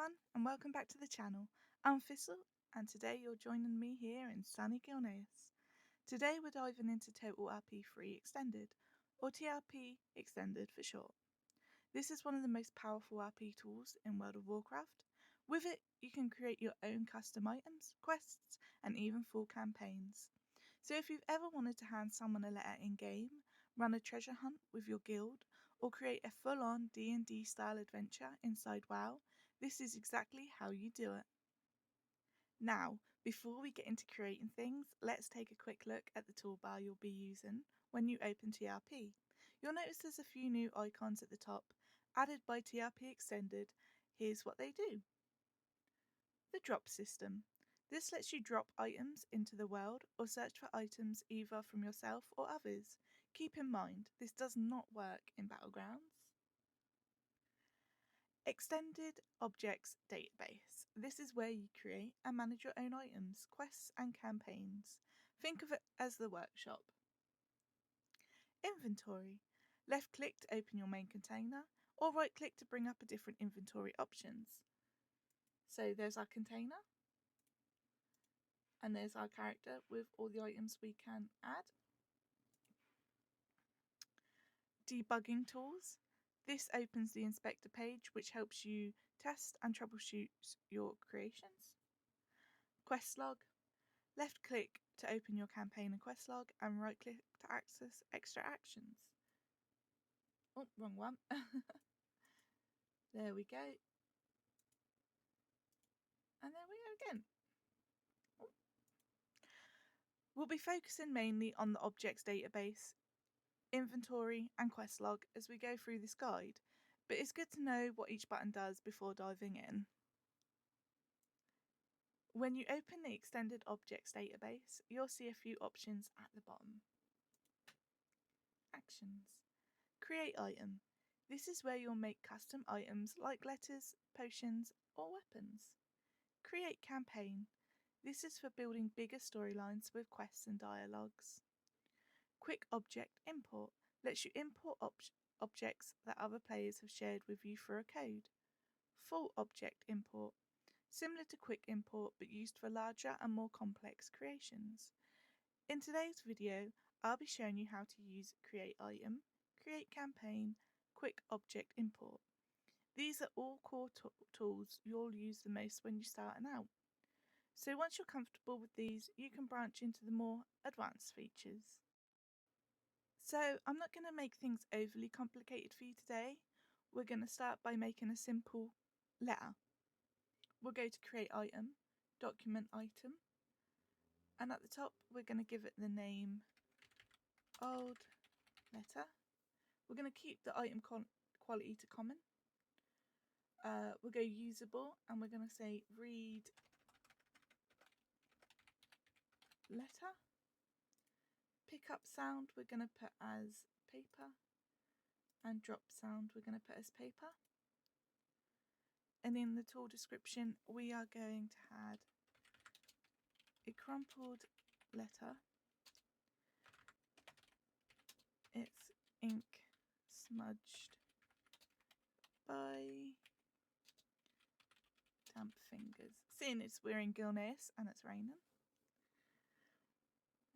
everyone, and welcome back to the channel. I'm Thistle, and today you're joining me here in sunny Gilneas. Today we're diving into TRP3 Extended, or TRP Extended for short. This is one of the most powerful RP tools in World of Warcraft. With it, you can create your own custom items, quests, and even full campaigns. So if you've ever wanted to hand someone a letter in-game, run a treasure hunt with your guild, or create a full-on D&D style adventure inside WoW, this is exactly how you do it. Now, before we get into creating things, let's take a quick look at the toolbar you'll be using when you open TRP. You'll notice there's a few new icons at the top, added by TRP Extended. Here's what they do. The drop system. This lets you drop items into the world or search for items either from yourself or others. Keep in mind, this does not work in Battlegrounds. Extended Objects Database. This is where you create and manage your own items, quests and campaigns. Think of it as the workshop. Inventory. Left click to open your main container, or right click to bring up a different inventory options. So there's our container, and there's our character with all the items we can add. Debugging tools. This opens the inspector page, which helps you test and troubleshoot your creations. Quest log. Left click to open your campaign and quest log, and right click to access extra actions. Oh, wrong one. There we go. And there we go again. Oh. We'll be focusing mainly on the objects database, inventory and quest log as we go through this guide, but it's good to know what each button does before diving in. When you open the Extended Objects database, you'll see a few options at the bottom. Actions. Create item. This is where you'll make custom items like letters, potions, or weapons. Create campaign. This is for building bigger storylines with quests and dialogues. Quick object import lets you import objects that other players have shared with you through a code. Full object import. Similar to quick import but used for larger and more complex creations. In today's video, I'll be showing you how to use create item, create campaign, quick object import. These are all core tools you'll use the most when you're starting out. So once you're comfortable with these, you can branch into the more advanced features. So I'm not going to make things overly complicated for you today. We're going to start by making a simple letter. We'll go to create item, document item, and at the top we're going to give it the name old letter. We're going to keep the item quality to common. We'll go usable, and we're going to say read letter. Pick up sound we're going to put as paper, and drop sound we're going to put as paper. And in the tool description we are going to add a crumpled letter. It's ink smudged by damp fingers. Seeing as we're in Gilneas and it's raining.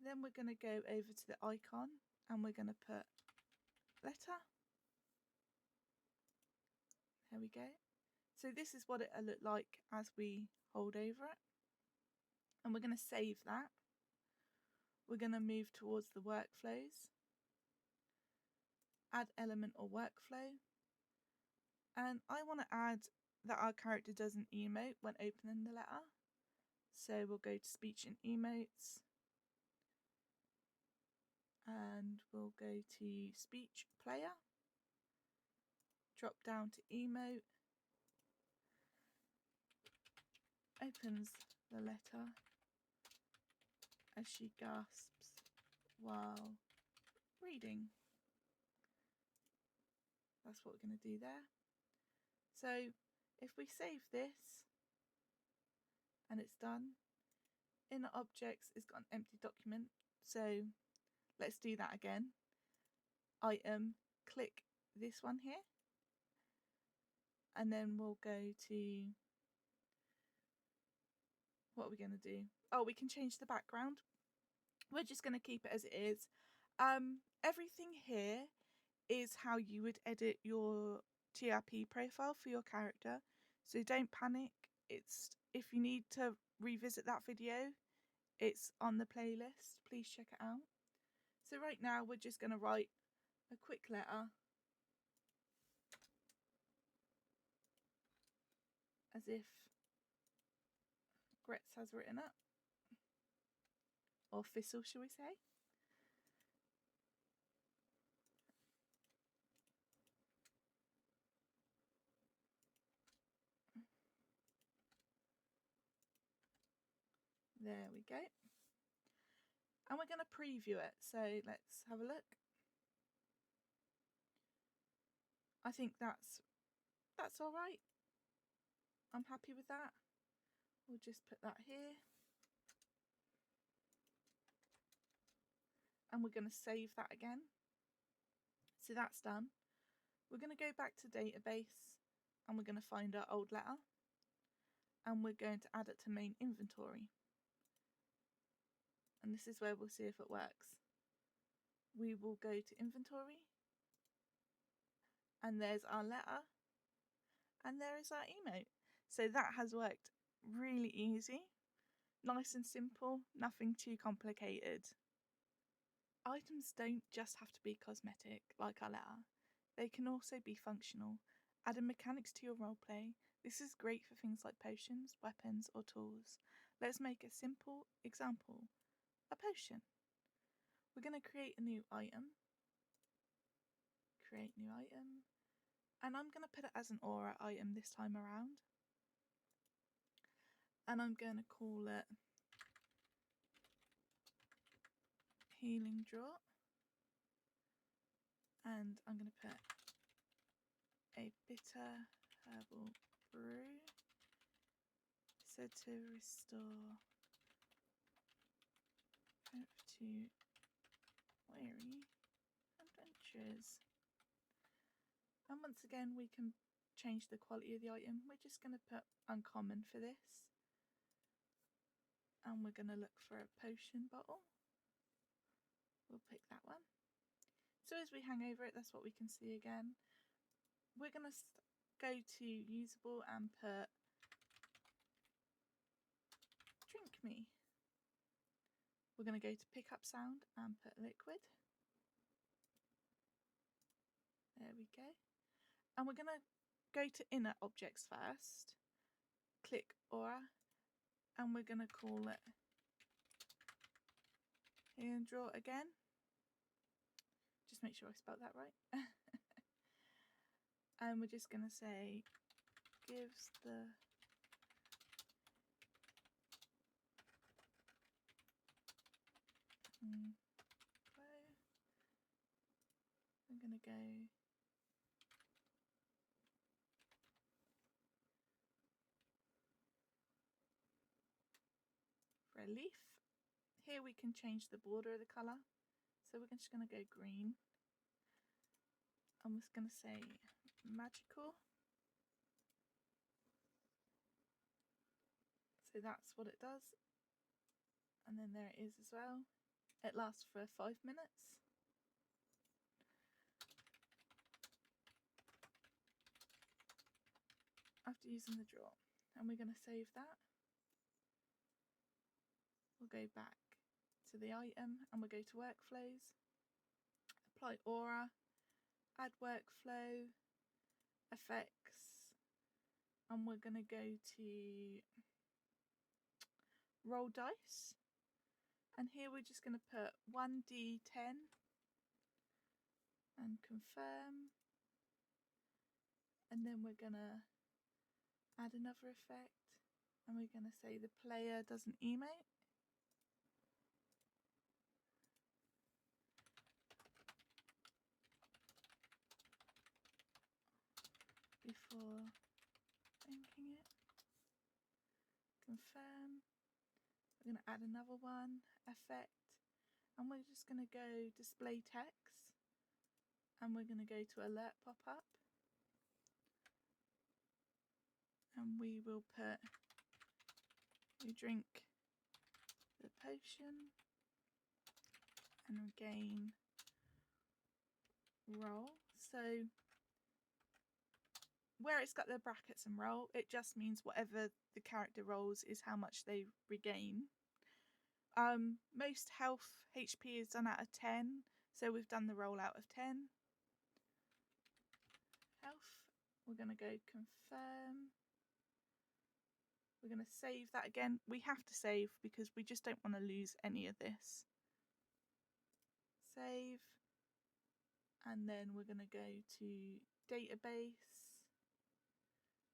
Then we're going to go over to the icon and we're going to put letter. There we go. So this is what it'll look like as we hold over it. And we're going to save that. We're going to move towards the workflows. Add element or workflow. And I want to add that our character does an emote when opening the letter. So we'll go to speech and emotes. And we'll go to speech player. Drop down to emote. Opens the letter as she gasps while reading. That's what we're going to do there. So if we save this and it's done, inner objects has got an empty document. So let's do that again. Item, click this one here, and then we'll go to what are we going to do? Oh, we can change the background. We're just going to keep it as it is. Everything here is how you would edit your TRP profile for your character. So don't panic. It's if you need to revisit that video, it's on the playlist. Please check it out. So right now we're just going to write a quick letter as if Gretz has written it. Or Thistle, shall we say. There we go. And we're going to preview it. So let's have a look. I think that's all right. I'm happy with that. We'll just put that here. And we're going to save that again. So that's done. We're going to go back to database and we're going to find our old letter. And we're going to add it to main inventory. And this is where we'll see if it works. We will go to inventory. And there's our letter. And there is our emote. So that has worked really easy. Nice and simple, nothing too complicated. Items don't just have to be cosmetic, like our letter. They can also be functional, adding mechanics to your roleplay. This is great for things like potions, weapons, or tools. Let's make a simple example. A potion. We're going to create a new item. Create new item. And I'm going to put it as an aura item this time around. And I'm going to call it Healing Draught. And I'm going to put a bitter herbal brew. Said to restore hope to weary adventures. And once again, we can change the quality of the item. We're just going to put uncommon for this. And we're going to look for a potion bottle. We'll pick that one. So as we hang over it, that's what we can see again. We're going to go to usable and put drink me. We're going to go to pick up sound and put liquid. There we go. And we're going to go to inner objects first. Click aura. And we're going to call it Healing Draught again. Just make sure I spelled that right. And we're just going to say gives the flow. I'm going to go for a leaf. Here we can change the border of the colour. So we're just going to go green. I'm just going to say magical. So that's what it does. And then there it is as well. It lasts for 5 minutes. After using the draw. And we're going to save that. We'll go back to the item and we'll go to workflows. Apply aura. Add workflow. Effects. And we're going to go to roll dice. And here we're just going to put 1d10 and confirm. And then we're going to add another effect. And we're going to say the player doesn't emote. Before thinking it. Confirm. We're going to add another one, effect, and we're just going to go display text, and we're going to go to alert pop-up, and we will put You drink the potion and regain roll. So where it's got the brackets and roll, it just means whatever the character rolls is how much they regain. Most health HP is done out of 10, so we've done the roll out of 10. Health, we're going to go confirm. We're going to save that again. We have to save because we just don't want to lose any of this. Save. And then we're going to go to database.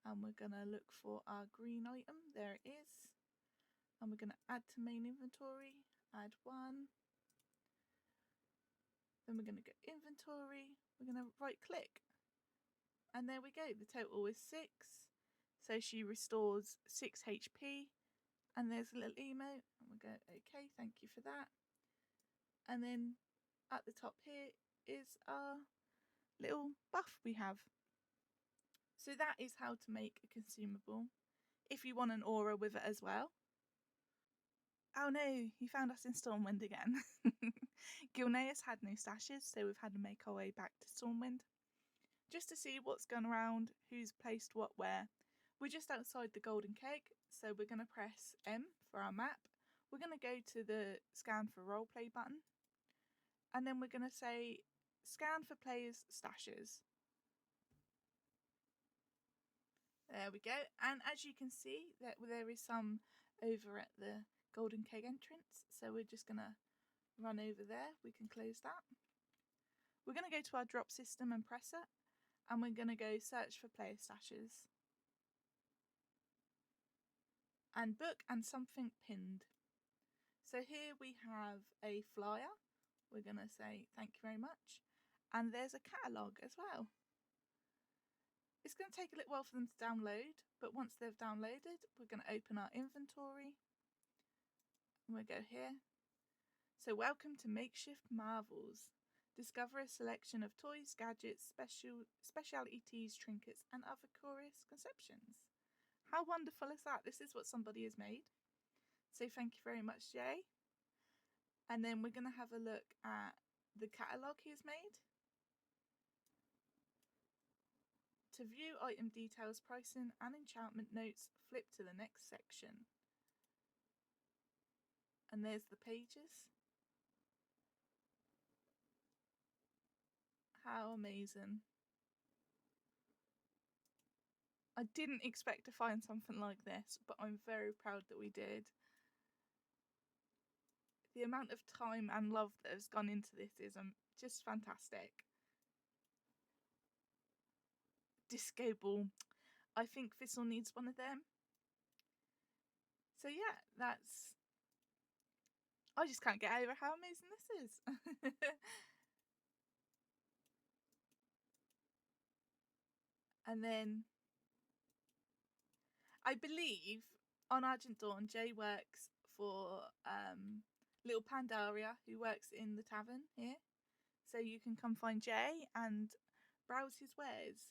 And we're going to look for our green item. There it is. And we're going to add to main inventory. Add 1. Then we're going to go inventory. We're going to right click. And there we go. The total is 6. So she restores 6 HP. And there's a little emote. And we'll go, okay, thank you for that. And then at the top here is our little buff we have. So that is how to make a consumable. If you want an aura with it as well. Oh no, he found us in Stormwind again. Gilneas had no stashes, so we've had to make our way back to Stormwind. Just to see what's gone around, who's placed what where. We're just outside the Golden Keg, so we're going to press M for our map. We're going to go to the scan for roleplay button. And then we're going to say scan for players' stashes. There we go. And as you can see, there is some over at the Golden Keg entrance. So we're just going to run over there. We can close that. We're going to go to our drop system and press it. And we're going to go search for player stashes. And book and something pinned. So here we have a flyer. We're going to say thank you very much. And there's a catalogue as well. It's going to take a little while for them to download, but once they've downloaded, we're going to open our inventory. And we'll go here. So welcome to Makeshift Marvels. Discover a selection of toys, gadgets, specialty teas, trinkets, and other curious conceptions. How wonderful is that? This is what somebody has made. So thank you very much, Jay. And then we're going to have a look at the catalogue he's made. To view item details, pricing, and enchantment notes, flip to the next section. And there's the pages. How amazing. I didn't expect to find something like this, but I'm very proud that we did. The amount of time and love that has gone into this is just fantastic. Disco ball. I think Thistle needs one of them. So yeah, I just can't get over how amazing this is. And then I believe on Argent Dawn, Jay works for Little Pandaria, who works in the tavern here. So you can come find Jay and browse his wares.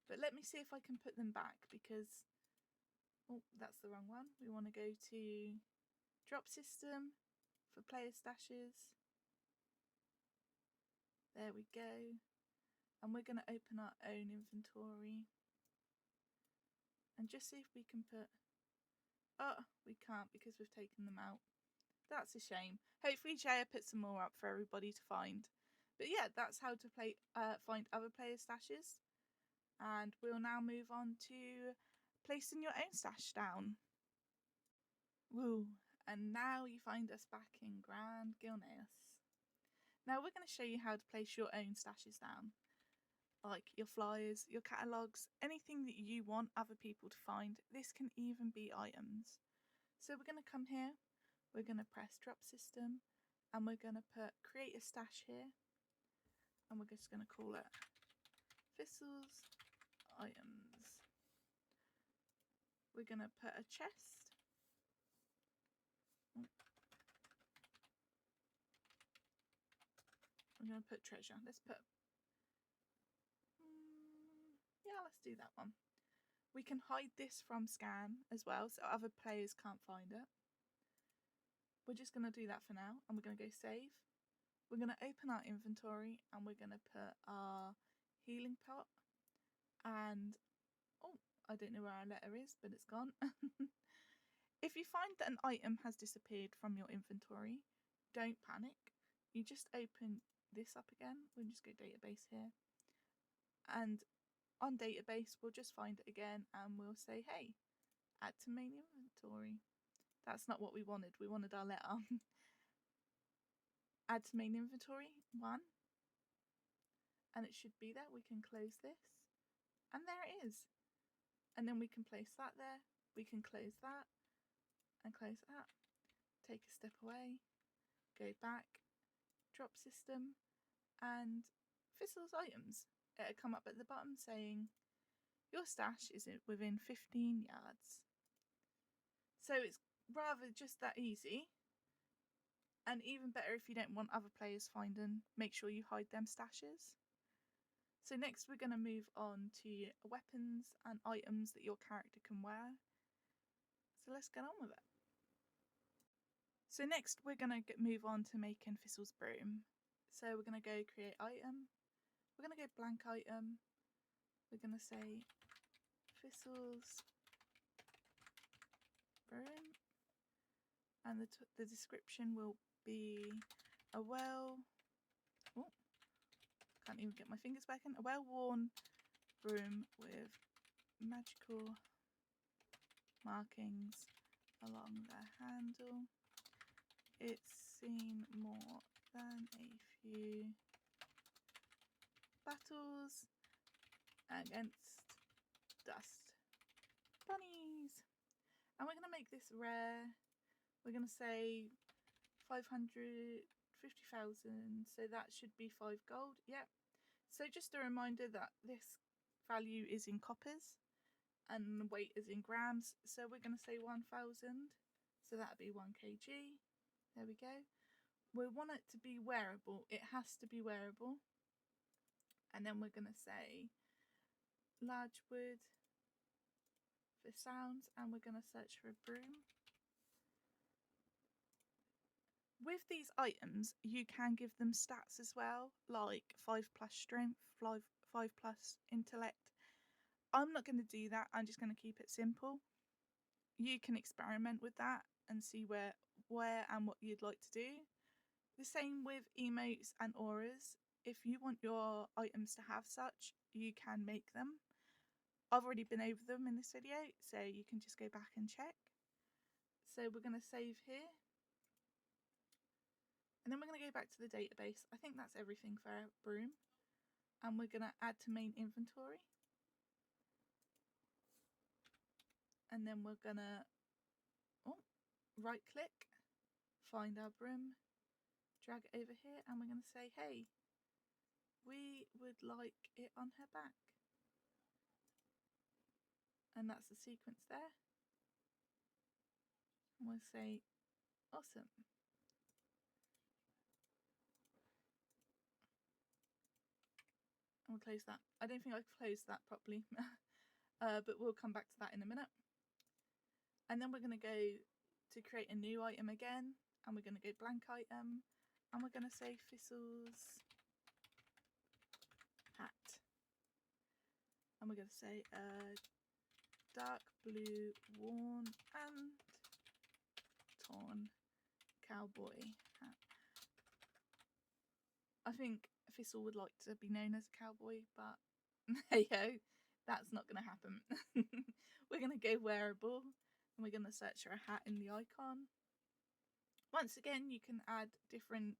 But let me see if I can put them back because, oh, that's the wrong one. We want to go to drop system for player stashes. There we go. And we're going to open our own inventory. And just see if we can put... Oh, we can't because we've taken them out. That's a shame. Hopefully Jaya put some more up for everybody to find. But yeah, that's how to find other player stashes. And we'll now move on to placing your own stash down. Woo! And now you find us back in Grand Gilneas. Now we're going to show you how to place your own stashes down. Like your flyers, your catalogues, anything that you want other people to find. This can even be items. So we're going to come here, we're going to press drop system, and we're going to put create a stash here. And we're just going to call it Thistle's Items. We're going to put a chest. I'm going to put treasure. Let's put... yeah, let's do that one. We can hide this from scan as well, so other players can't find it. We're just going to do that for now, and we're going to go save. We're going to open our inventory, and we're going to put our healing pot, and oh, I don't know where our letter is, but it's gone. If you find that an item has disappeared from your inventory, don't panic. You just open this up again. We'll just go database here, and on database we'll just find it again, and we'll say, hey, add to main inventory. That's not what we wanted. We wanted our letter. Add to main inventory 1, and it should be there. We can close this, and there it is. And then we can place that there. We can close that and close that. Take a step away, go back, drop system, and Fizzle's items. It'll come up at the bottom saying your stash is within 15 yards. So it's rather just that easy. And even better if you don't want other players finding, make sure you hide them stashes. So next we're going to move on to weapons and items that your character can wear. So let's get on with it. So next we're going to move on to making Fizzle's broom. So we're going to go create item. We're going to go blank item. We're going to say Fizzle's broom. And the description will be a can't even get my fingers back in. A well-worn broom with magical markings along the handle. It's seen more than a few battles against dust bunnies. And we're going to make this rare. We're going to say 550,000, so that should be 5 gold. Yep. So just a reminder that this value is in coppers and weight is in grams. So we're going to say 1,000, so that'd be 1 kg. There we go. We want it to be wearable. It has to be wearable. And then we're going to say large wood for sounds, and we're going to search for a broom. With these items, you can give them stats as well, like 5+ strength, 5+ intellect. I'm not going to do that. I'm just going to keep it simple. You can experiment with that and see where and what you'd like to do. The same with emotes and auras. If you want your items to have such, you can make them. I've already been over them in this video, so you can just go back and check. So we're going to save here. And then we're going to go back to the database. I think that's everything for our broom. And we're going to add to main inventory. And then we're going to right click, find our broom, drag it over here, and we're going to say, hey, we would like it on her back. And that's the sequence there. And we'll say, awesome. And we'll close that. I don't think I've closed that properly, but we'll come back to that in a minute. And then we're going to go to create a new item again, and we're going to go blank item, and we're going to say Fizzle's hat. And we're going to say dark blue worn and torn cowboy hat. I think Fizzle would like to be known as a cowboy, but hey ho, that's not going to happen. We're going to go wearable, and we're going to search for a hat in the icon. Once again, you can add different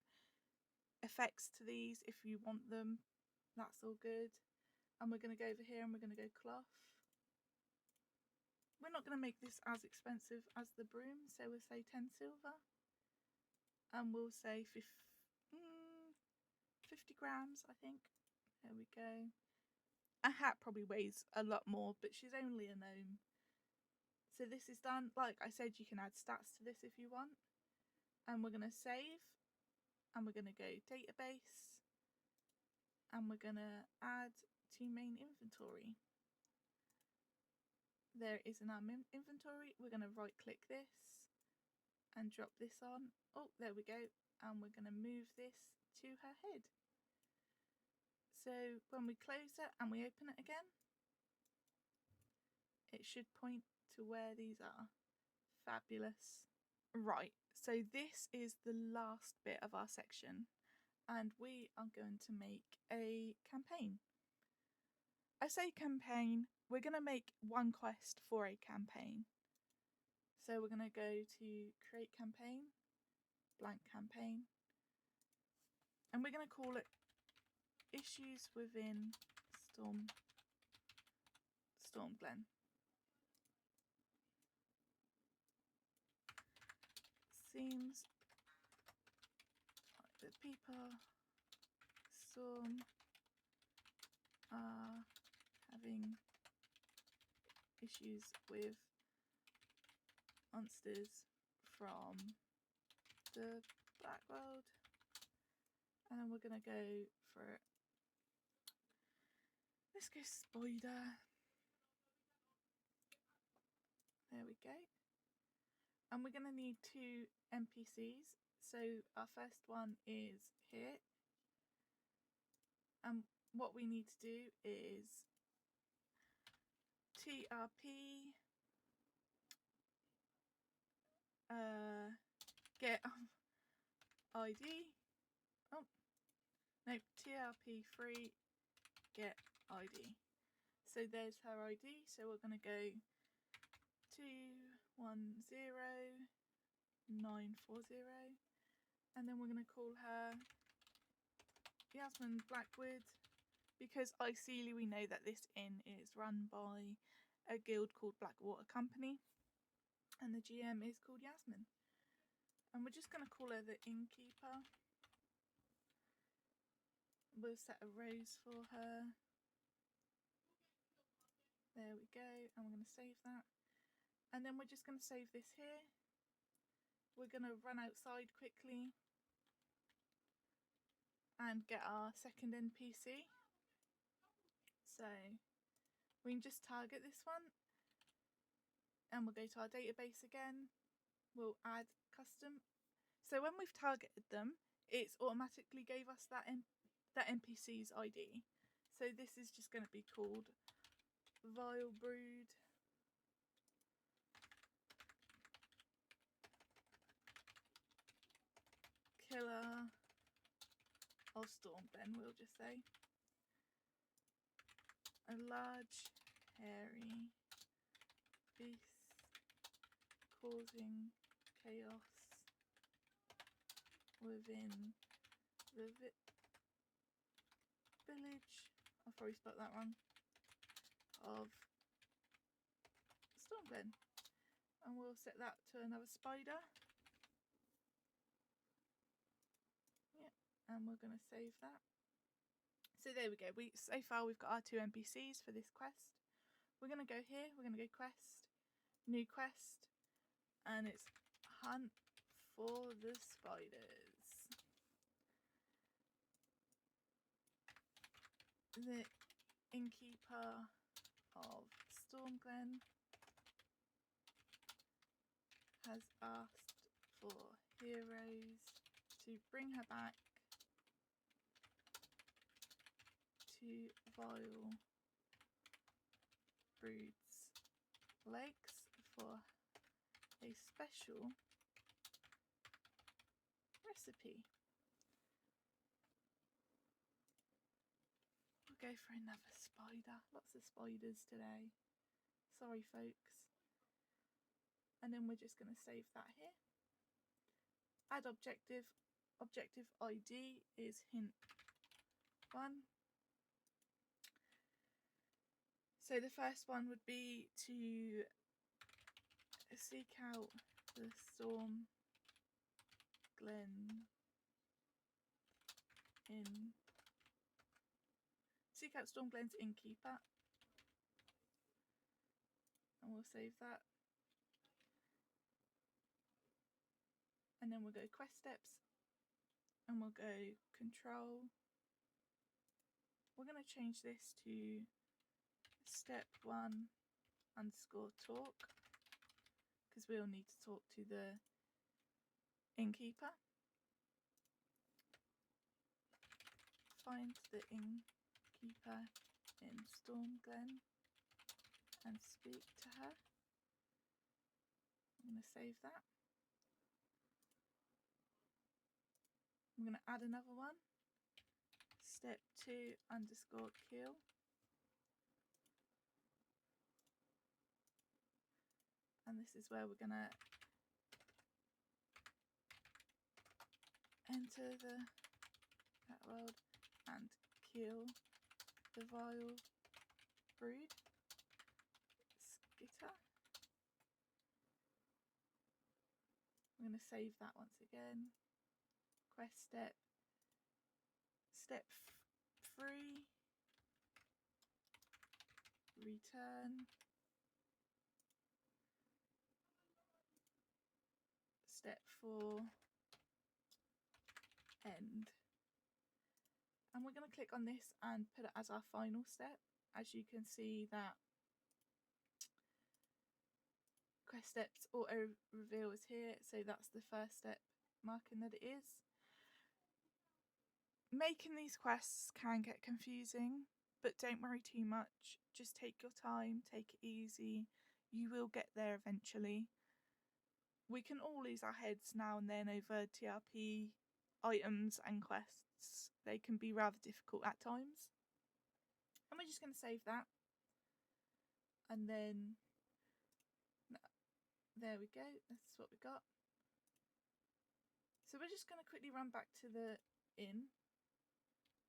effects to these if you want them. That's all good. And we're going to go over here and we're going to go cloth. We're not going to make this as expensive as the broom, so we'll say 10 silver. And we'll say 50 grams, I think. There we go. A hat probably weighs a lot more, but she's only a gnome. So this is done. Like I said, you can add stats to this if you want. And we're going to save. And we're going to go database. And we're going to add to main inventory. There it is in our inventory. We're going to right click this and drop this on. Oh, there we go. And we're going to move this to her head. So when we close it and we open it again, it should point to where these are. Fabulous. Right, so this is the last bit of our section, and we are going to make a campaign. I say campaign, we're going to make one quest for a campaign. So we're going to go to create campaign, blank campaign, and we're going to call it issues within Stormglen. Seems like the people Storm are having issues with monsters from the Black World, and then we're gonna go for, let's go spider. There we go. And we're going to need 2 NPCs. So our first one is here. And what we need to do is TRP get ID. Oh, no, TRP3 get ID. So there's her ID. So we're going to go 210940, and then we're going to call her Yasmin Blackwood, because ideally we know that this inn is run by a guild called Blackwater Company, and the GM is called Yasmin. And we're just going to call her the innkeeper. We'll set a rose for her. There we go, and we're going to save that. And then we're just going to save this here. We're going to run outside quickly and get our second NPC. So we can just target this one, and we'll go to our database again. We'll add custom. So when we've targeted them, it's automatically gave us that NPC's ID. So this is just going to be called Vile Brood Killer of Stormglen, we'll just say. A large, hairy beast causing chaos within the village, I've probably spelled that wrong, of Stormglen. And we'll set that to another spider. And we're going to save that. So there we go. So far we've got our 2 NPCs for this quest. We're going to go here. We're going to go quest, new quest, and it's hunt for the spiders. The innkeeper of Stormglen has asked for heroes to bring her back to Vile Brood's legs for a special recipe. We'll go for another spider. Lots of spiders today. Sorry, folks. And then we're just going to save that here. Add objective. Objective ID is hint 1. So the first one would be to seek out the Stormglen Inn. Seek out Stormglen's innkeeper. And we'll save that. And then we'll go quest steps. And we'll go control. We're going to change this to step 1 _talk, because we'll need to talk to the innkeeper. Find the innkeeper in Stormglen and speak to her. I'm going to save that. I'm going to add another one. Step 2 _kill. And this is where we're going to enter that world and kill the vile brood. Skitter. I'm going to save that once again. Quest step 3. Return. Step 4. End. And we're going to click on this and put it as our final step. As you can see, that quest steps auto reveal is here, so that's the first step, marking that it is. Making these quests can get confusing, but don't worry too much. Just take your time, take it easy. You will get there eventually. We can all lose our heads now and then over TRP items and quests. They can be rather difficult at times. And we're just going to save that. And then, there we go. That's what we got. So we're just going to quickly run back to the inn.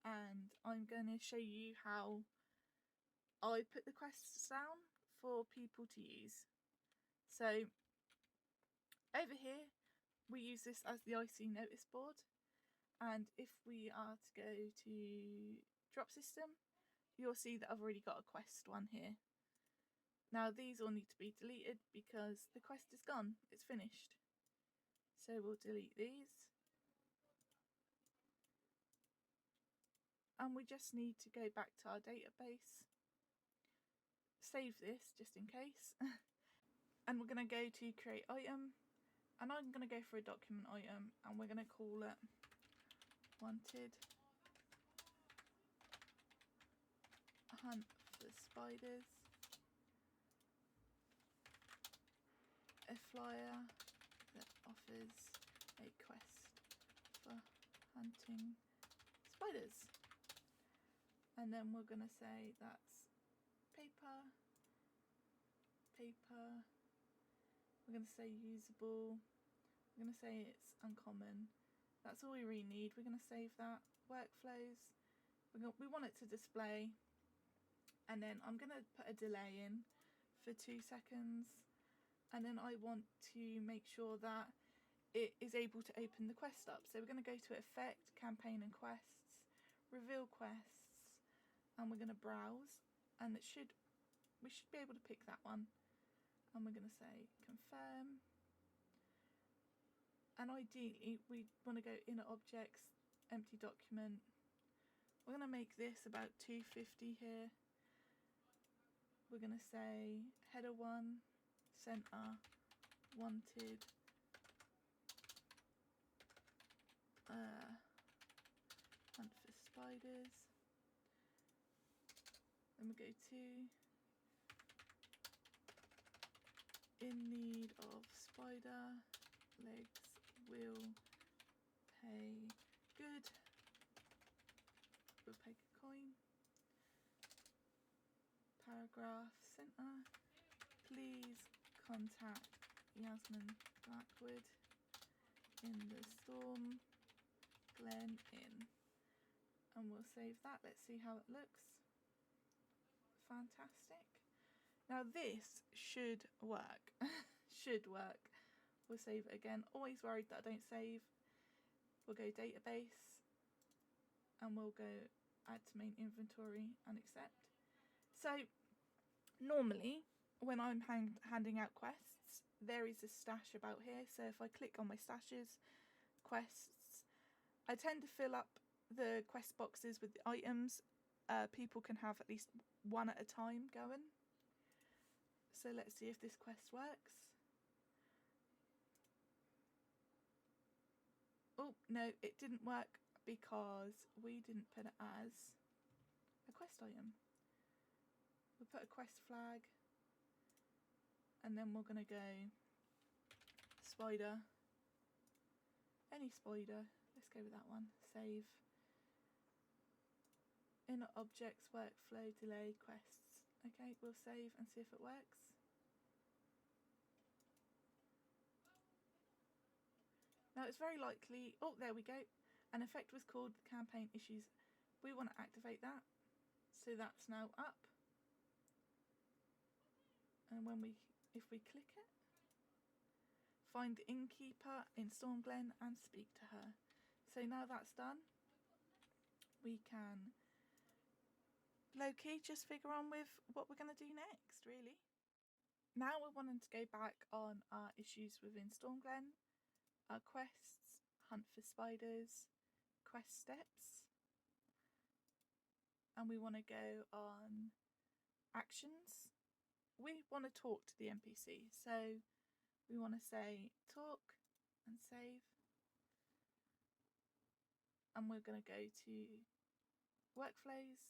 And I'm going to show you how I put the quests down for people to use. So over here we use this as the IC notice board, and if we are to go to drop system, you'll see that I've already got a quest one here. Now these all need to be deleted because the quest is gone, it's finished. So we'll delete these. And we just need to go back to our database, save this just in case, and we're going to go to create item, and I'm going to go for a document item, and we're going to call it wanted hunt for spiders, a flyer that offers a quest for hunting spiders. And then we're going to say that's paper, we're going to say usable, we're going to say it's uncommon. That's all we really need. We're going to save that. Workflows, we want it to display, and then I'm going to put a delay in for 2 seconds, and then I want to make sure that it is able to open the quest up. So we're going to go to effect, campaign and quests, reveal quests, and we're going to browse, and we should be able to pick that one, and we're going to say confirm. And ideally we want to go inner objects, empty document. We're going to make this about 250 here. We're going to say header 1, center, wanted, hunt for spiders. Then we go to in need of spider legs, will pay good, we'll pay a coin. Paragraph center, please contact Yasmin Blackwood in the Storm Glen Inn, and we'll save that. Let's see how it looks. Fantastic. Now this should work. Should work. We'll save it again. Always worried that I don't save. We'll go database, and we'll go add to main inventory and accept. So normally when I'm handing out quests, there is a stash about here. So if I click on my stashes, quests, I tend to fill up the quest boxes with the items. People can have at least one at a time going. So let's see if this quest works. Oh, no, it didn't work because we didn't put it as a quest item. We'll put a quest flag, and then we're going to go spider. Any spider. Let's go with that one. Save. Inner objects, workflow, delay, quests. Okay, we'll save and see if it works. Now it's very likely, oh there we go, an effect was called campaign issues. We want to activate that, so that's now up. And if we click it, find the innkeeper in Stormglen and speak to her. So now that's done, we can low-key just figure on with what we're going to do next, really. Now we're wanting to go back on our issues within Stormglen. Our quests, hunt for spiders, quest steps, and we want to go on actions. We want to talk to the NPC, so we want to say talk and save, and we're going to go to workflows,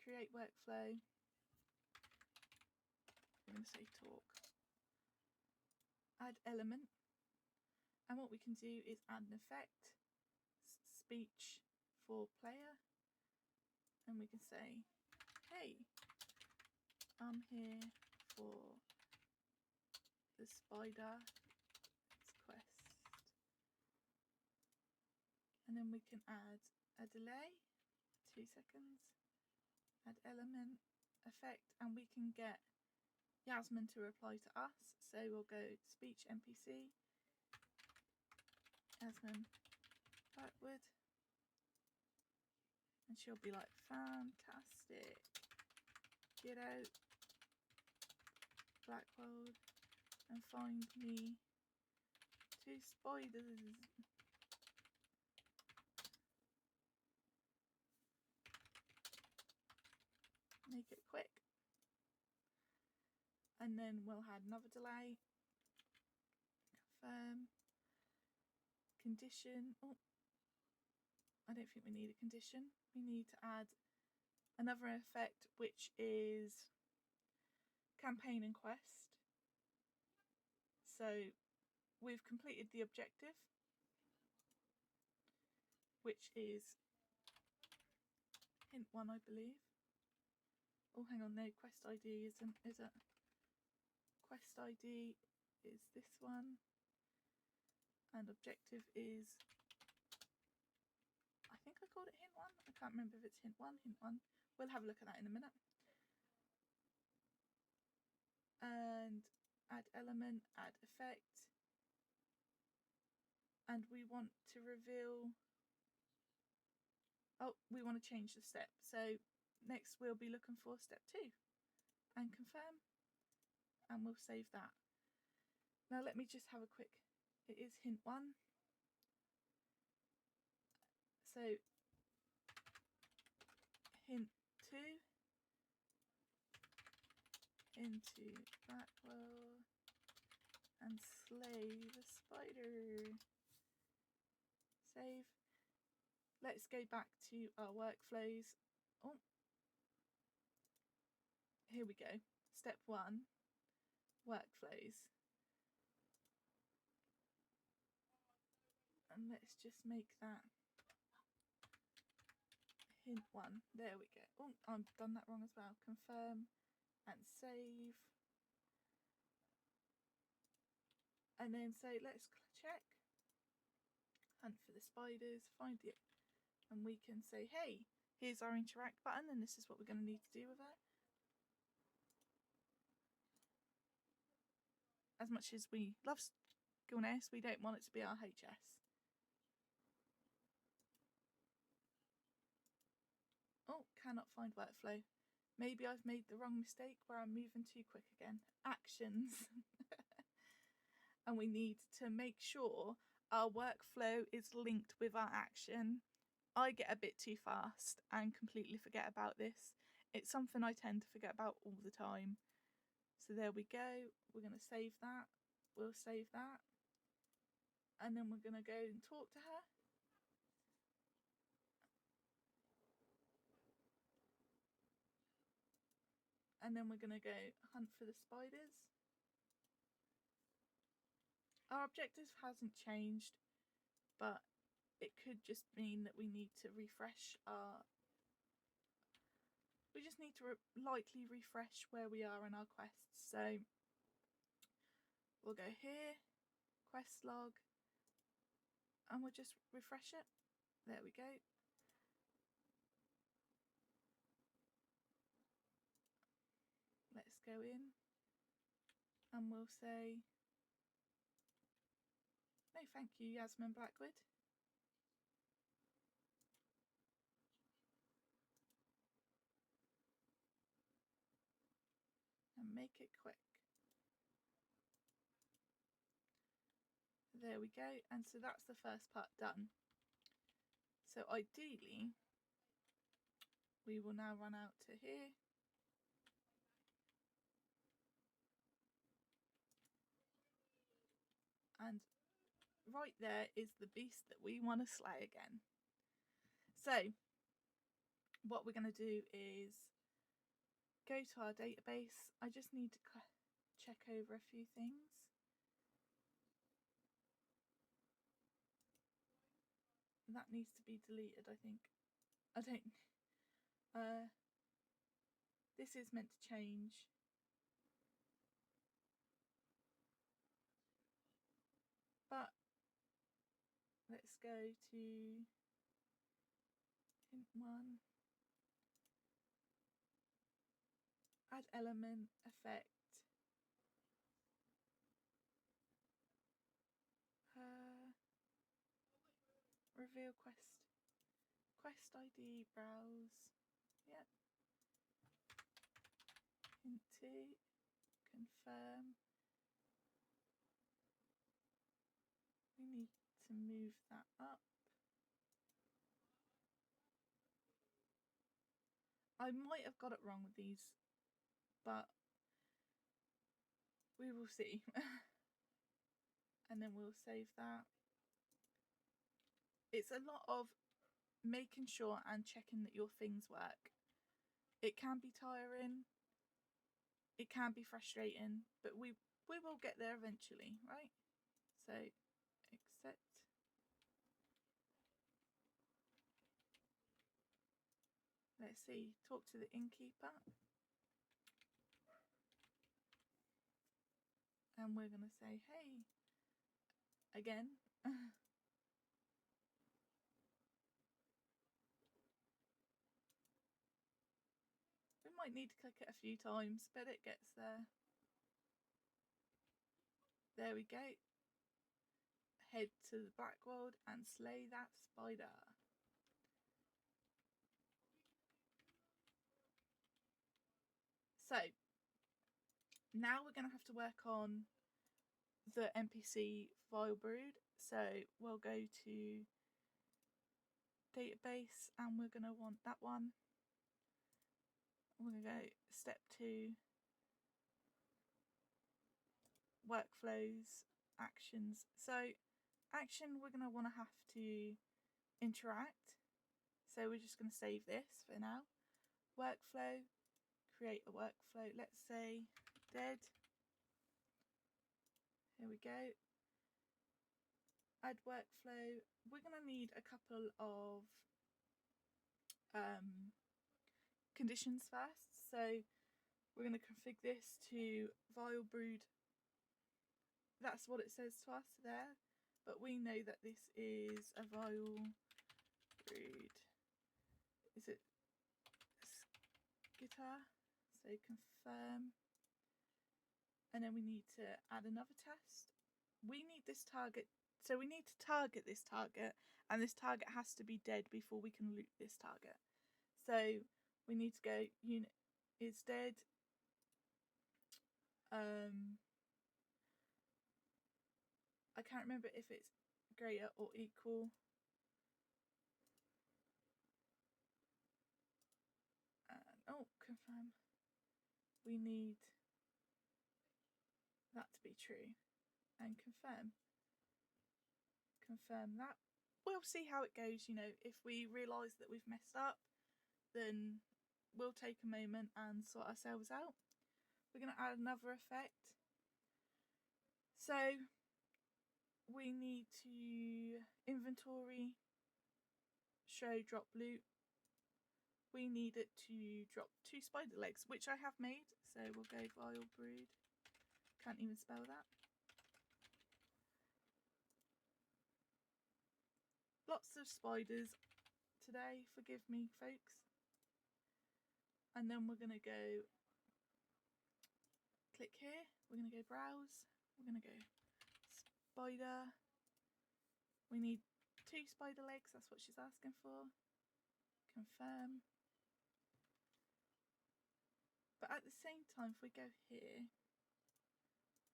create workflow. We're going to say talk, add element. And what we can do is add an effect, speech for player, and we can say, hey, I'm here for the spider quest. And then we can add a delay, 2 seconds, add element, effect, and we can get Yasmin to reply to us. So we'll go speech NPC. Yasmin backward, and she'll be like, fantastic, get out Blackwold and find me 2 spiders. Make it quick, and then we'll add another delay, confirm. Condition. Oh, I don't think we need a condition. We need to add another effect, which is campaign and quest. So we've completed the objective, which is hint 1, I believe. Oh, hang on, no, quest ID isn't, is it? Quest ID is this one. And objective is, I think I called it hint 1. I can't remember if it's hint 1, hint 1. We'll have a look at that in a minute. And add element, add effect. And we want to reveal, oh, we want to change the step. So next we'll be looking for step 2 and confirm, and we'll save that. Now let me just have a quick, it is hint 1. So hint 2 into Blackwell and slay the spider. Save. Let's go back to our workflows. Oh, here we go. Step 1, workflows. And let's just make that hint 1. There we go. Oh, I've done that wrong as well. Confirm and save. And then say, let's check. Hunt for the spiders, find it. And we can say, hey, here's our interact button, and this is what we're going to need to do with it. As much as we love Skillness, we don't want it to be our HS. Oh, cannot find workflow. Maybe I've made the wrong mistake where I'm moving too quick again. Actions. And we need to make sure our workflow is linked with our action. I get a bit too fast and completely forget about this. It's something I tend to forget about all the time. So there we go. We're going to save that. We'll save that. And then we're going to go and talk to her. And then we're going to go hunt for the spiders. Our objective hasn't changed, but it could just mean that we need to refresh our... We just need to lightly refresh where we are in our quests. So we'll go here, quest log, and we'll just refresh it. There we go. Let's go in and we'll say, no thank you, Yasmin Blackwood. And make it quick. There we go. And so that's the first part done. So ideally, we will now run out to here. And right there is the beast that we want to slay again. So what we're going to do is go to our database. I just need to check over a few things. That needs to be deleted, I think. I don't... this is meant to change. But let's go to hint 1. Add element, effect. Reveal quest. Quest ID, browse. Yep. Hint 2. Confirm. We need to move that up. I might have got it wrong with these, but we will see. And then we'll save that. It's a lot of making sure and checking that your things work. It can be tiring. It can be frustrating, but we will get there eventually, right? So accept. Let's see, talk to the innkeeper. And we're going to say, hey, again. We might need to click it a few times, but it gets there. There we go. Head to the Black World and slay that spider. So now we're going to have to work on the NPC Vile Brood. So we'll go to database and we're going to want that one. We're going to go step 2, workflows, actions. So action, we're going to want to have to interact. So we're just going to save this for now. Workflow, create a workflow. Let's say dead. Here we go. Add workflow. We're going to need a couple of conditions first. So we're going to configure this to Vile Brood. That's what it says to us there. But we know that this is a Vile Brood. Is it Skitter? So confirm. And then we need to add another test. We need this target. So we need to target this target, and this target has to be dead before we can loot this target. So we need to go unit is dead. I can't remember if it's greater or equal. And, oh, confirm. We need that to be true and confirm that. We'll see how it goes. You know, if we realise that we've messed up, then we'll take a moment and sort ourselves out. We're going to add another effect. So we need to inventory, show drop loot. We need it to drop 2 spider legs, which I have made. So we'll go vile brood. Can't even spell that. Lots of spiders today, forgive me folks. And then we're going to go click here, we're going to go browse, we're going to go spider. We need 2 spider legs, that's what she's asking for. Confirm. But at the same time, if we go here,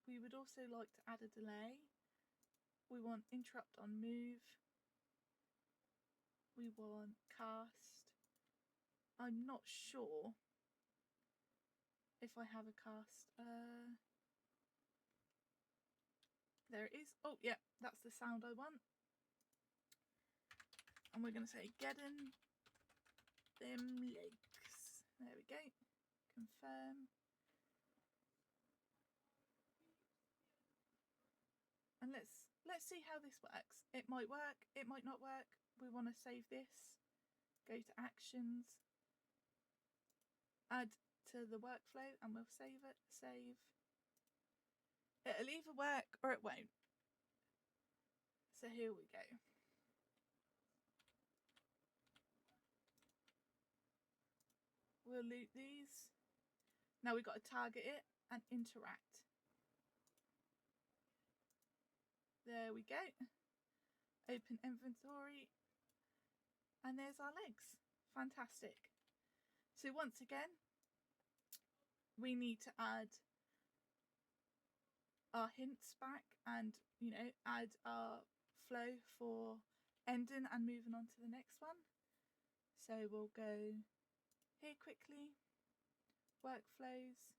we would also like to add a delay. We want interrupt on move. We want cast. I'm not sure if I have a cast. There it is. Oh, yeah, that's the sound I want. And we're going to say, getting them legs. There we go. Confirm. And let's see how this works. It might work, it might not work. We want to save this. Go to actions. Add to the workflow and we'll save it. Save. It'll either work or it won't. So here we go. We'll loot these. Now we've got to target it and interact. There we go. Open inventory. And there's our legs. Fantastic. So once again, we need to add our hints back and, you know, add our flow for ending and moving on to the next one. So we'll go here quickly, workflows,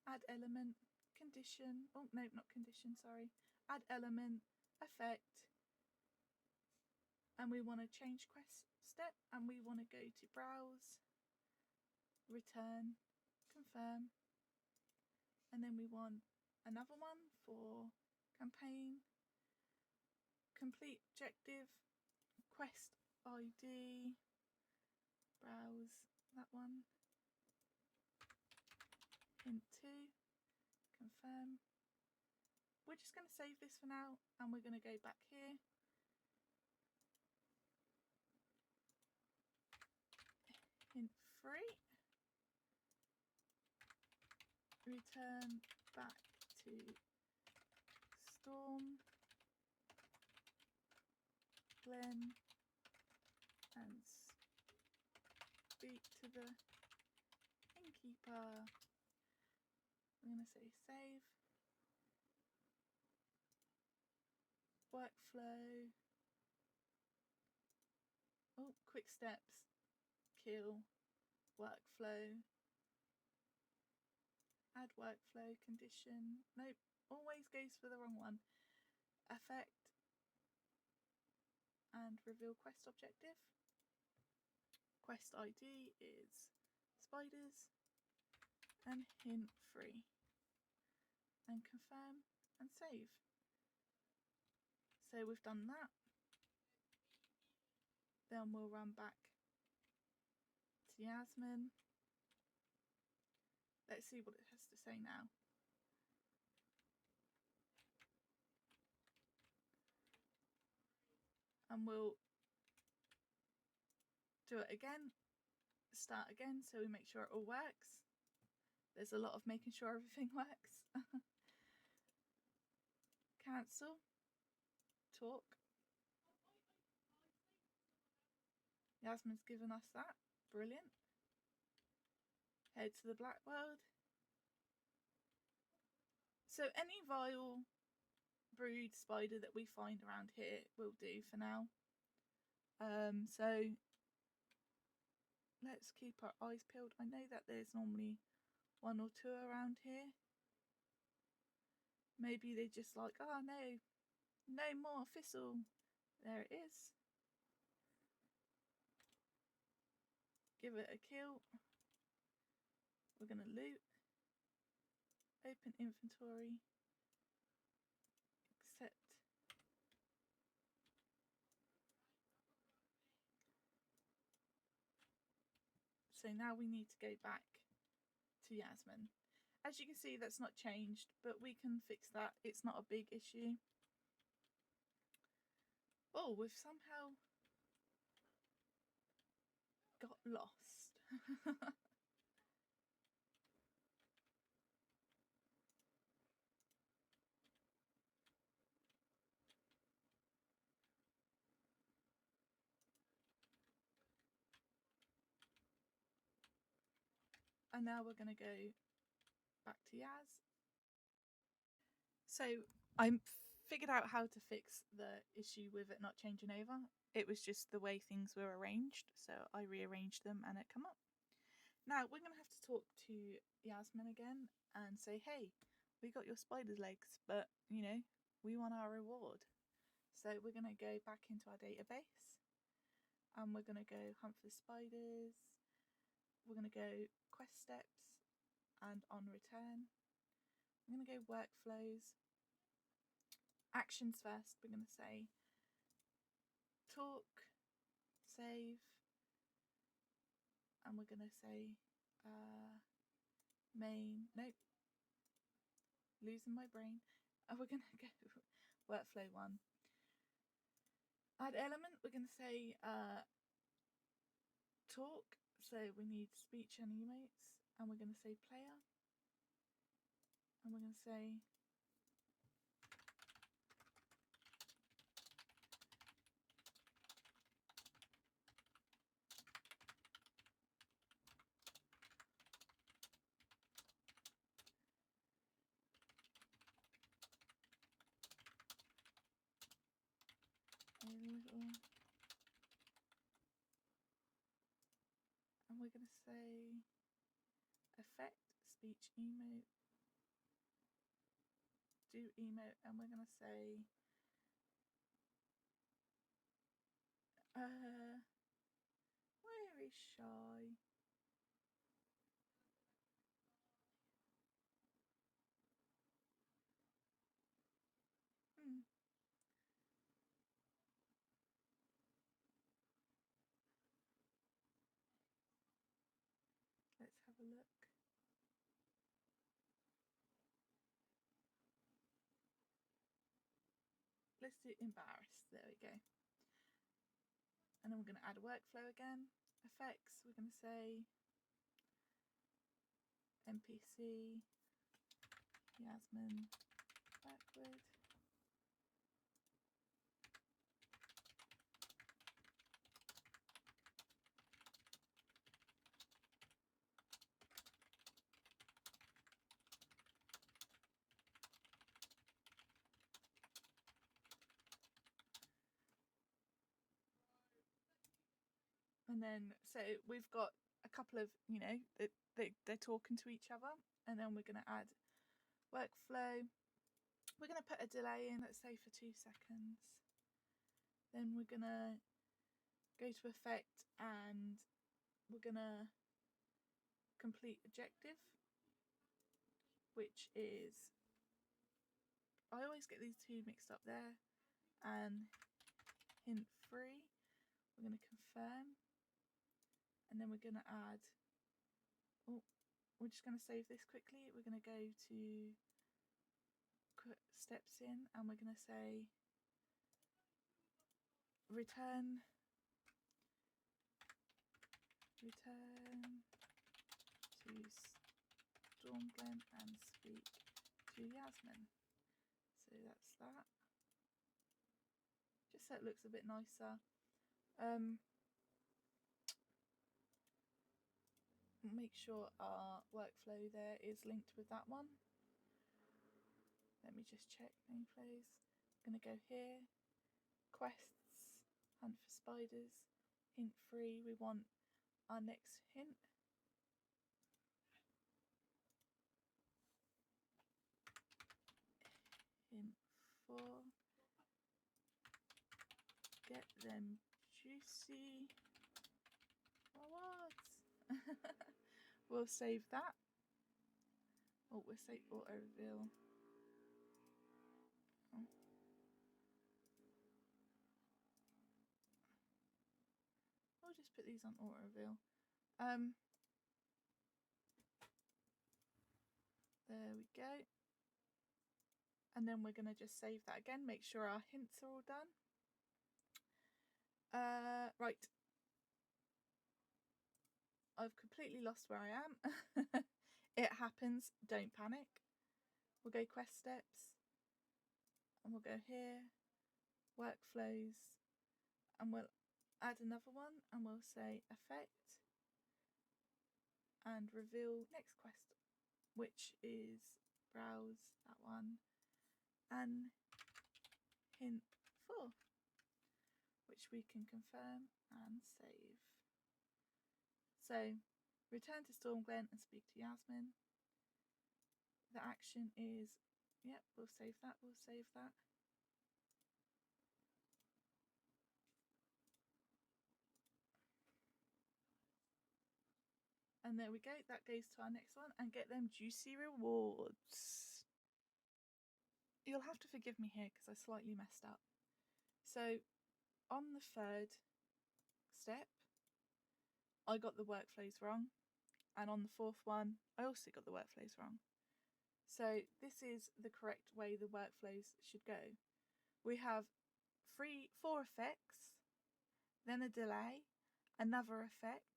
add element, condition, oh no, not condition, sorry, add element, effect, and we want to change quest step and we want to go to browse, return, confirm, and then we want another one for campaign, complete objective, quest ID, browse, that one, hint 2, confirm. We're just going to save this for now and we're going to go back here. Hint 3. Return back to Storm, Glen, and speak to the innkeeper. I'm going to say save. Workflow. Oh, quick steps. Kill. Workflow. Add workflow. Condition. Nope. Always goes for the wrong one. Effect. And reveal quest objective. Quest ID is spiders. And hint 3. And confirm and save. So we've done that. Then we'll run back to Yasmin. Let's see what it has to say now. And we'll do it again. Start again so we make sure it all works. There's a lot of making sure everything works. Cancel. Talk. Yasmin's given us that. Brilliant. Head to the Black World. So any vile brood spider that we find around here will do for now. So let's keep our eyes peeled. I know that there's normally 1 or 2 around here. Maybe they're just like, oh no, no more thistle. There it is. Give it a kill. We're going to loot. Open inventory. Accept. So now we need to go back to Yasmin. As you can see, that's not changed, but we can fix that. It's not a big issue. Oh, we've somehow got lost. And now we're going to go back to Yaz. So I figured out how to fix the issue with it not changing over. It was just the way things were arranged, so I rearranged them and it come up. Now we're going to have to talk to Yasmin again and say, hey, we got your spider's legs, but you know, we want our reward. So we're going to go back into our database and we're going to go hunt for the spiders. We're going to go quest steps and on return. I'm going to go workflows. Actions first. We're going to say talk, save, and we're going to say main, nope, losing my brain. And we're going to go workflow 1. Add element, we're going to say talk, so we need speech and emotes, and we're going to say player, and we're going to say a little, and we're going to say effect, speech, emote, do emote, and we're going to say where is shy? Let's have a look. Let's do embarrassed. There we go. And then we're going to add a workflow again. Effects, we're going to say NPC Yasmin backward. And then, so we've got a couple of, you know, they're talking to each other. And then we're going to add workflow. We're going to put a delay in, let's say for 2 seconds. Then we're going to go to effect and we're going to complete objective, which is, I always get these two mixed up there, and hint 3. We're going to confirm, and then we're going to add, oh, we're just going to save this quickly. We're going to go to steps in and we're going to say return to Stormglen and speak to Yasmin. So that's that. Just so it looks a bit nicer. Make sure our workflow there is linked with that one. Let me just check name plays. I'm going to go here. Quests, hunt for spiders. Hint 3, we want our next hint. 4. Get them juicy rewards. We'll save that. Oh, we'll save auto reveal. Oh. I'll just put these on auto reveal. There we go. And then we're going to just save that again, make sure our hints are all done. Right. I've completely lost where I am. It happens, don't panic. We'll go quest steps, and we'll go here, workflows, and we'll add another one, and we'll say effect, and reveal next quest, which is browse, that one, and hint 4, which we can confirm and save. So return to Stormglen and speak to Yasmin. The action is, yep, we'll save that, we'll save that. And there we go, that goes to our next one, and get them juicy rewards. You'll have to forgive me here because I slightly messed up. So on the 3rd step, I got the workflows wrong, and on the 4th one, I also got the workflows wrong. So this is the correct way the workflows should go. We have 4 effects, then a delay, another effect,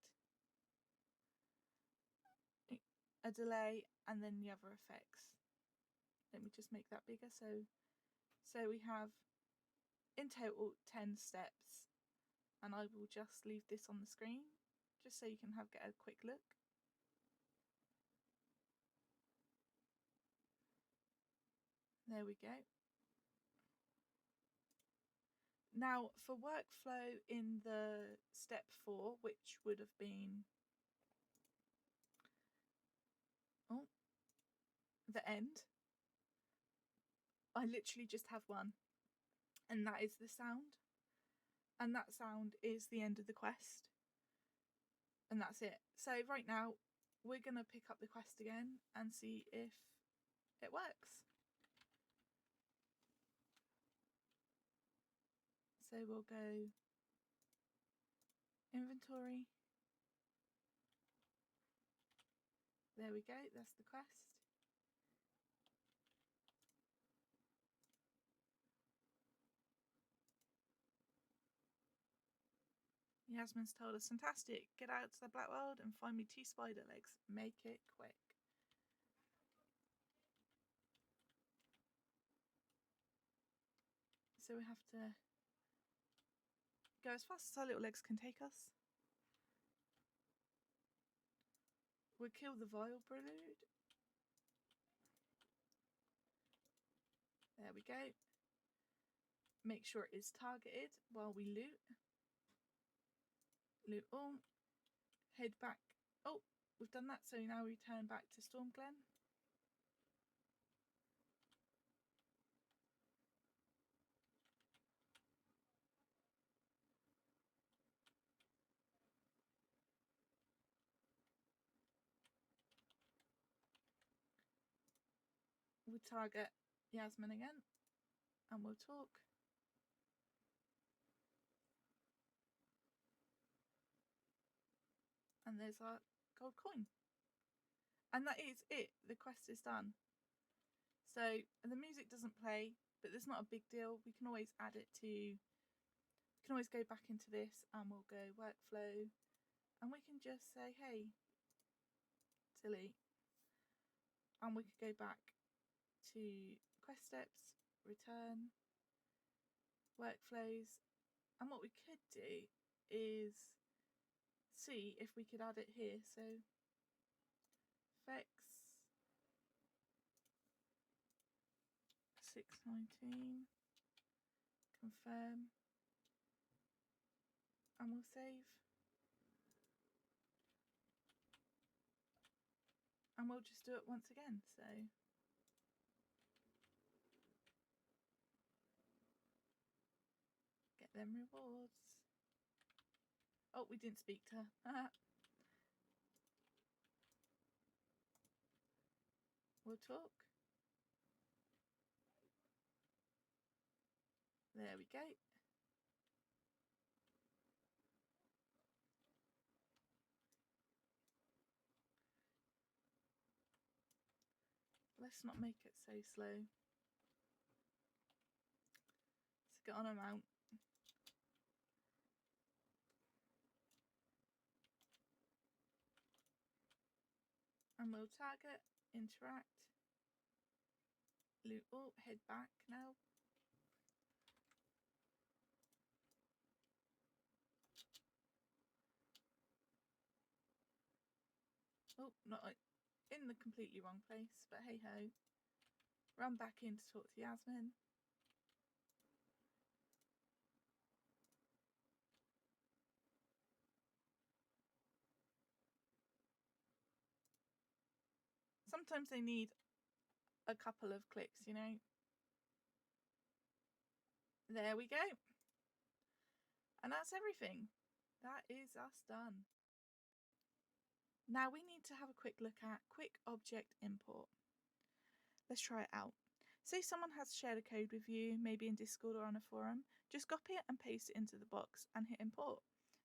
a delay, and then the other effects. Let me just make that bigger. So we have in total 10 steps, and I will just leave this on the screen just so you can get a quick look. There we go. Now for workflow in the step 4, which would have been the end, I literally just have one, and that is the sound, and that sound is the end of the quest, and that's it. So right now we're going to pick up the quest again and see if it works. So we'll go inventory. There we go, that's the quest. Yasmin's told us, fantastic, get out to the Black World and find me 2 spider legs. Make it quick. So we have to go as fast as our little legs can take us. We'll kill the vile prelude. There we go. Make sure it is targeted while we loot. Loot all. Head back. Oh, we've done that, so now we turn back to Stormglen. We'll target Yasmin again, and we'll talk. And there's our gold coin. And that is it. The quest is done. So the music doesn't play, but there's not a big deal. We can always add it to, we can always go back into this, and we'll go workflow, and we can just say, hey, delete. And we could go back to quest steps, return, workflows, and what we could do is see if we could add it here. So effects, 619, confirm, and we'll save. And we'll just do it once again. So them rewards. Oh, we didn't speak to her. We'll talk. There we go. Let's not make it so slow. Let's get on a mount. And we'll target, interact, loot. Oh, head back now. Oh, not in the completely wrong place, but hey ho. Run back in to talk to Yasmin. Sometimes they need a couple of clicks, you know. There we go. And that's everything. That is us done. Now we need to have a quick look at quick object import. Let's try it out. Say someone has shared a code with you, maybe in Discord or on a forum. Just copy it and paste it into the box and hit import.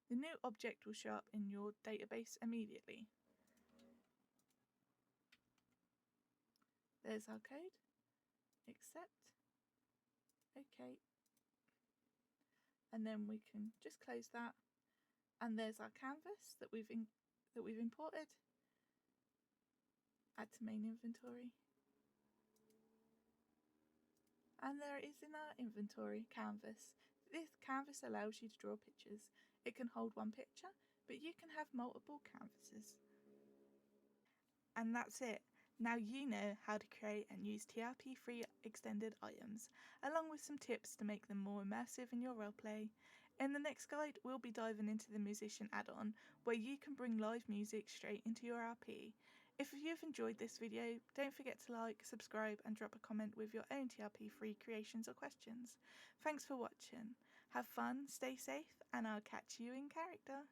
The new object will show up in your database immediately. There's our code. Accept. Okay. And then we can just close that. And there's our canvas that we've imported. Add to main inventory. And there it is in our inventory, canvas. This canvas allows you to draw pictures. It can hold one picture, but you can have multiple canvases. And that's it. Now you know how to create and use TRP3 extended items, along with some tips to make them more immersive in your roleplay. In the next guide, we'll be diving into the musician add-on, where you can bring live music straight into your RP. If you've enjoyed this video, don't forget to like, subscribe and drop a comment with your own TRP3 creations or questions. Thanks for watching. Have fun, stay safe, and I'll catch you in character.